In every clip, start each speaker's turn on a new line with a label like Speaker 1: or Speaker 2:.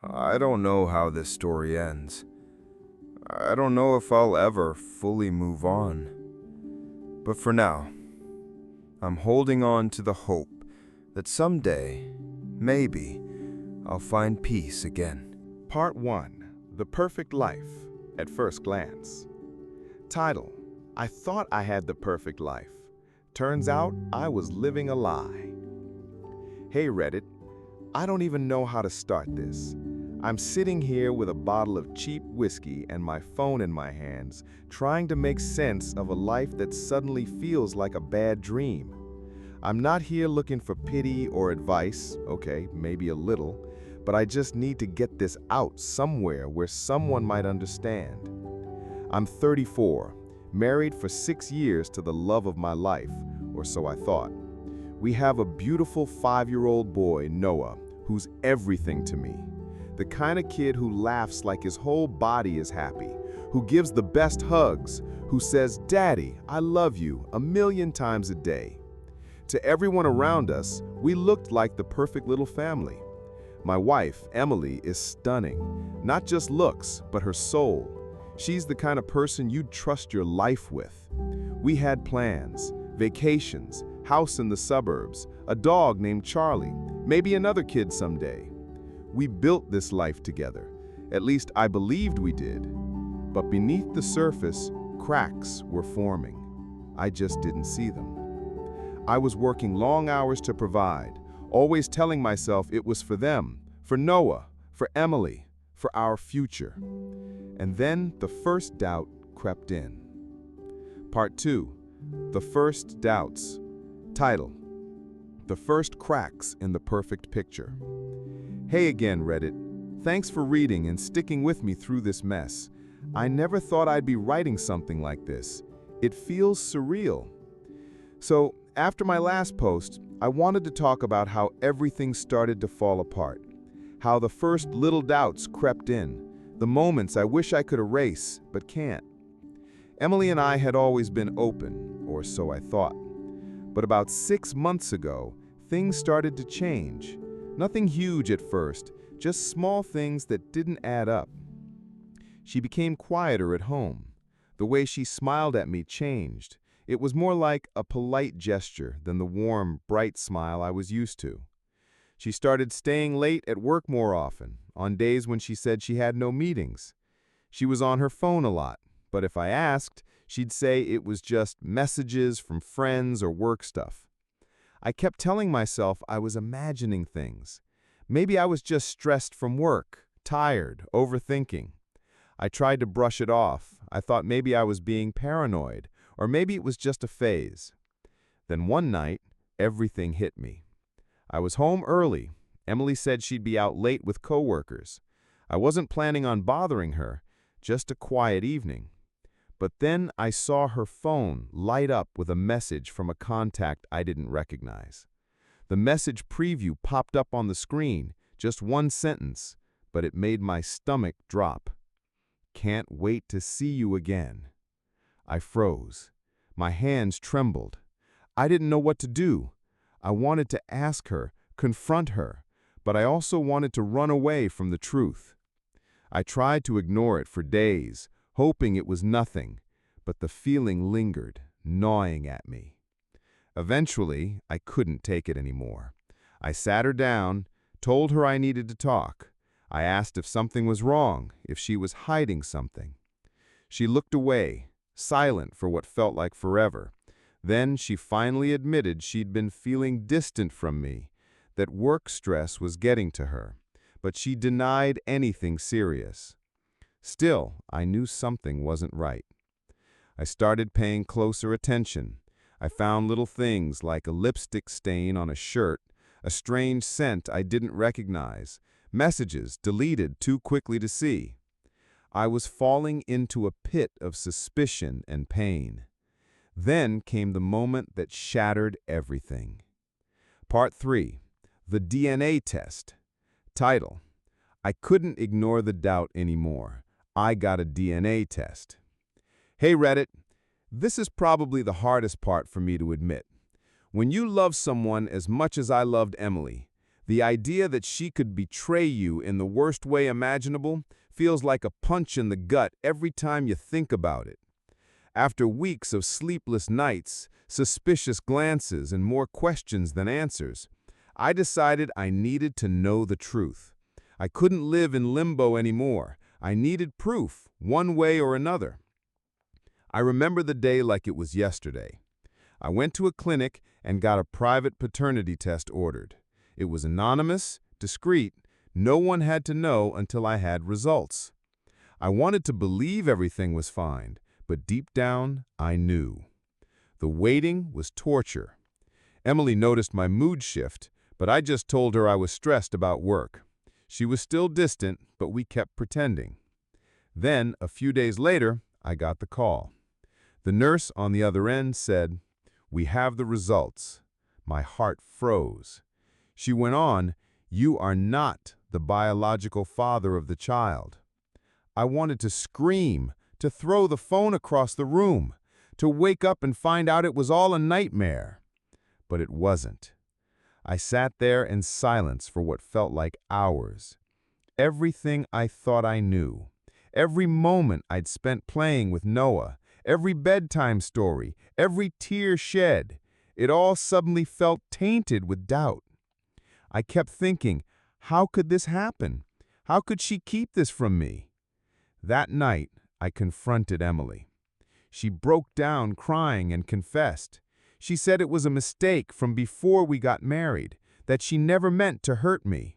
Speaker 1: I don't know how this story ends. I don't know if I'll ever fully move on. But for now, I'm holding on to the hope that someday, maybe, I'll find peace again.
Speaker 2: Part 1. The Perfect Life at First Glance. Title: I thought I had the perfect life. Turns out I was living a lie. Hey Reddit, I don't even know how to start this. I'm sitting here with a bottle of cheap whiskey and my phone in my hands, trying to make sense of a life that suddenly feels like a bad dream. I'm not here looking for pity or advice, okay, maybe a little, but I just need to get this out somewhere where someone might understand. I'm 34, married for 6 years to the love of my life, or so I thought. We have a beautiful 5-year-old boy, Noah, who's everything to me. The kind of kid who laughs like his whole body is happy, who gives the best hugs, who says, "Daddy, I love you," 1,000,000 times a day. To everyone around us, we looked like the perfect little family. My wife, Emily, is stunning. Not just looks, but her soul. She's the kind of person you'd trust your life with. We had plans, vacations, house in the suburbs, a dog named Charlie, maybe another kid someday. We built this life together. At least I believed we did. But beneath the surface, cracks were forming. I just didn't see them. I was working long hours to provide, always telling myself it was for them, for Noah, for Emily, for our future. And then the first doubt crept in. Part 2. The First Doubts. Title: The First Cracks in the Perfect Picture. Hey again, Reddit. Thanks for reading and sticking with me through this mess. I never thought I'd be writing something like this. It feels surreal. So, after my last post, I wanted to talk about how everything started to fall apart. How the first little doubts crept in. The moments I wish I could erase, but can't. Emily and I had always been open, or so I thought. But about 6 months ago, things started to change. Nothing huge at first, just small things that didn't add up. She became quieter at home. The way she smiled at me changed. It was more like a polite gesture than the warm, bright smile I was used to. She started staying late at work more often, on days when she said she had no meetings. She was on her phone a lot, but if I asked, she'd say it was just messages from friends or work stuff. I kept telling myself I was imagining things. Maybe I was just stressed from work, tired, overthinking. I tried to brush it off. I thought maybe I was being paranoid, or maybe it was just a phase. Then one night, everything hit me. I was home early. Emily said she'd be out late with coworkers. I wasn't planning on bothering her, just a quiet evening. But then I saw her phone light up with a message from a contact I didn't recognize. The message preview popped up on the screen, just one sentence, but it made my stomach drop. "Can't wait to see you again." I froze. My hands trembled. I didn't know what to do. I wanted to ask her, confront her, but I also wanted to run away from the truth. I tried to ignore it for days, hoping it was nothing, but the feeling lingered, gnawing at me. Eventually, I couldn't take it anymore. I sat her down, told her I needed to talk. I asked if something was wrong, if she was hiding something. She looked away, silent for what felt like forever. Then she finally admitted she'd been feeling distant from me, that work stress was getting to her, but she denied anything serious. Still, I knew something wasn't right. I started paying closer attention. I found little things like a lipstick stain on a shirt, a strange scent I didn't recognize, messages deleted too quickly to see. I was falling into a pit of suspicion and pain. Then came the moment that shattered everything. Part 3. The DNA Test. Title: I couldn't ignore the doubt anymore. I got a DNA test. Hey Reddit, this is probably the hardest part for me to admit. When you love someone as much as I loved Emily, The idea that she could betray you in the worst way imaginable feels like a punch in the gut every time you think about it. After weeks of sleepless nights, suspicious glances, and more questions than answers, I decided I needed to know the truth. I couldn't live in limbo anymore. I needed proof, one way or another. I remember the day like it was yesterday. I went to a clinic and got a private paternity test ordered. It was anonymous, discreet. No one had to know until I had results. I wanted to believe everything was fine, but deep down, I knew. The waiting was torture. Emily noticed my mood shift, but I just told her I was stressed about work. She was still distant, but we kept pretending. Then, a few days later, I got the call. The nurse on the other end said, "We have the results." My heart froze. She went on, "You are not the biological father of the child." I wanted to scream, to throw the phone across the room, to wake up and find out it was all a nightmare. But it wasn't. I sat there in silence for what felt like hours. Everything I thought I knew, every moment I'd spent playing with Noah, every bedtime story, every tear shed, it all suddenly felt tainted with doubt. I kept thinking, how could this happen? How could she keep this from me? That night, I confronted Emily. She broke down crying and confessed. She said it was a mistake from before we got married, that she never meant to hurt me.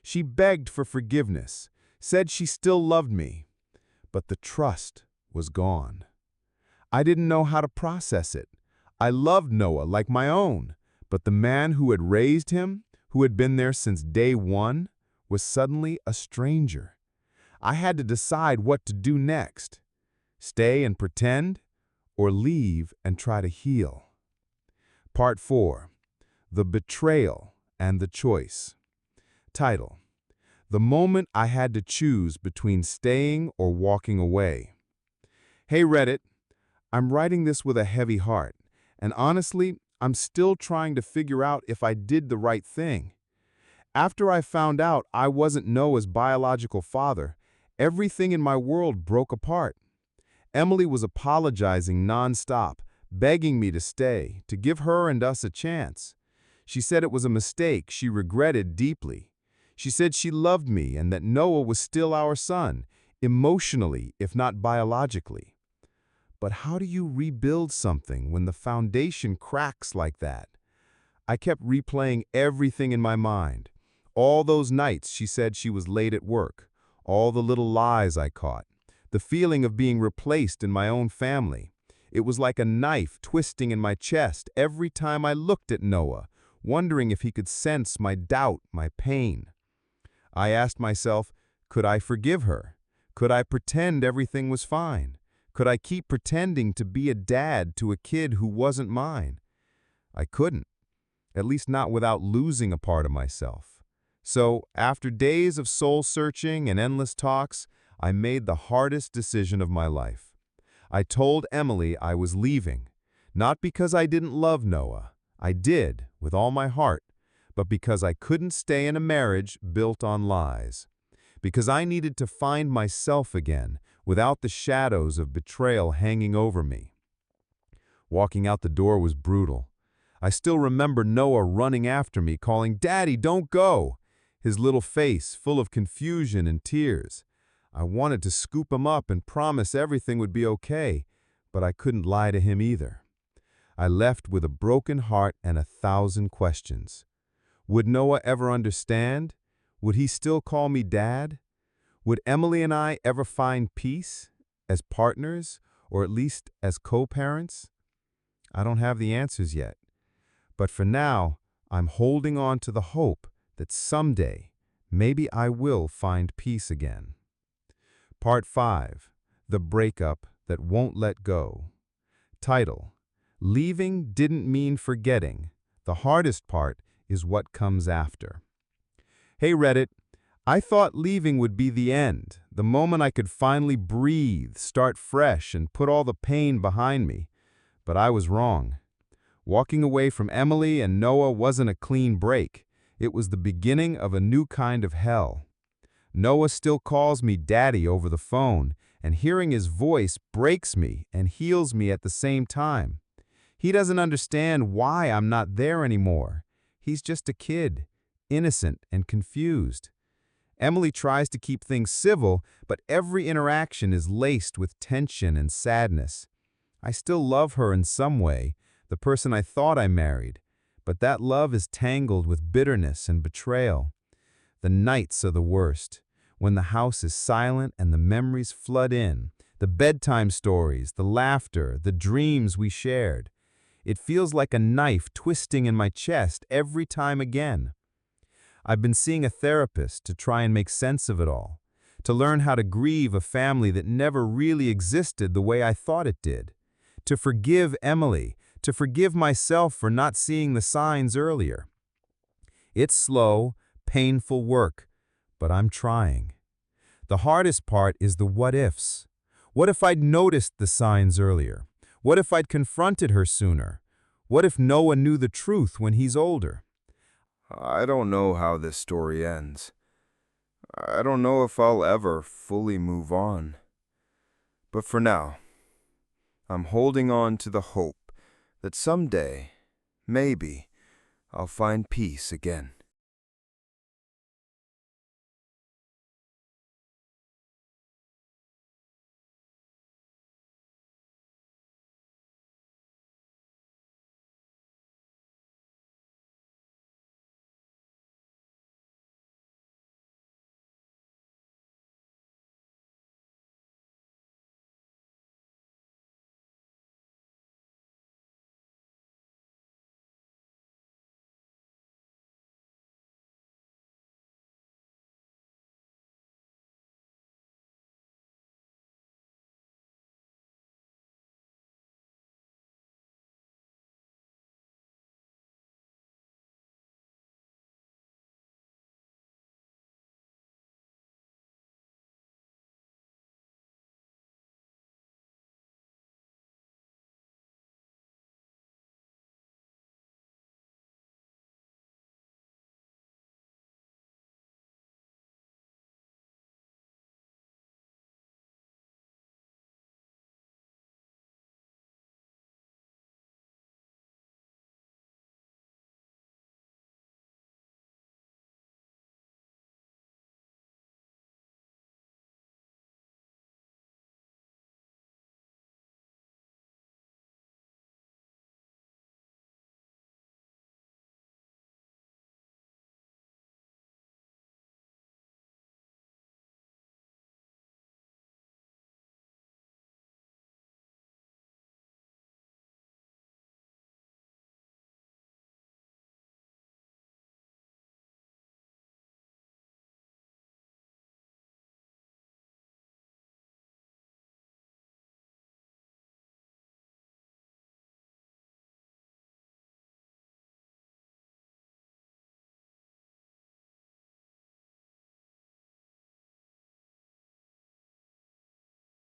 Speaker 2: She begged for forgiveness, said she still loved me. But the trust was gone. I didn't know how to process it. I loved Noah like my own, but the man who had raised him, who had been there since day one, was suddenly a stranger. I had to decide what to do next. Stay and pretend, or leave and try to heal. Part 4. The Betrayal and the Choice. Title: The moment I had to choose between staying or walking away. Hey Reddit, I'm writing this with a heavy heart, and honestly, I'm still trying to figure out if I did the right thing. After I found out I wasn't Noah's biological father, everything in my world broke apart. Emily was apologizing nonstop, begging me to stay, to give her and us a chance. She said it was a mistake she regretted deeply. She said she loved me and that Noah was still our son, emotionally, if not biologically. But how do you rebuild something when the foundation cracks like that? I kept replaying everything in my mind. All those nights she said she was late at work, all the little lies I caught, the feeling of being replaced in my own family. It was like a knife twisting in my chest every time I looked at Noah, wondering if he could sense my doubt, my pain. I asked myself, could I forgive her? Could I pretend everything was fine? Could I keep pretending to be a dad to a kid who wasn't mine? I couldn't, at least not without losing a part of myself. So, after days of soul-searching and endless talks, I made the hardest decision of my life. I told Emily I was leaving, not because I didn't love Noah. I did, with all my heart, but because I couldn't stay in a marriage built on lies. Because I needed to find myself again, without the shadows of betrayal hanging over me. Walking out the door was brutal. I still remember Noah running after me, calling, "Daddy, don't go!" His little face full of confusion and tears. I wanted to scoop him up and promise everything would be okay, but I couldn't lie to him either. I left with a broken heart and 1,000 questions. Would Noah ever understand? Would he still call me Dad? Would Emily and I ever find peace as partners, or at least as co-parents? I don't have the answers yet. But for now, I'm holding on to the hope that someday, maybe I will find peace again. Part 5. The Breakup That Won't Let Go. Title: Leaving didn't mean forgetting. The hardest part is what comes after. Hey Reddit, I thought leaving would be the end, the moment I could finally breathe, start fresh, and put all the pain behind me. But I was wrong. Walking away from Emily and Noah wasn't a clean break.
Speaker 3: It was the beginning of a new kind of hell. Noah still calls me daddy over the phone, and hearing his voice breaks me and heals me at the same time. He doesn't understand why I'm not there anymore. He's just a kid, innocent and confused. Emily tries to keep things civil, but every interaction is laced with tension and sadness. I still love her in some way, the person I thought I married, but that love is tangled with bitterness and betrayal. The nights are the worst, when the house is silent and the memories flood in, the bedtime stories, the laughter, the dreams we shared. It feels like a knife twisting in my chest every time again. I've been seeing a therapist to try and make sense of it all, to learn how to grieve a family that never really existed the way I thought it did, to forgive Emily, to forgive myself for not seeing the signs earlier. It's slow, painful work, but I'm trying. The hardest part is the what-ifs. What if I'd noticed the signs earlier? What if I'd confronted her sooner? What if Noah knew the truth when he's older?
Speaker 1: I don't know how this story ends. I don't know if I'll ever fully move on. But for now, I'm holding on to the hope that someday, maybe, I'll find peace again.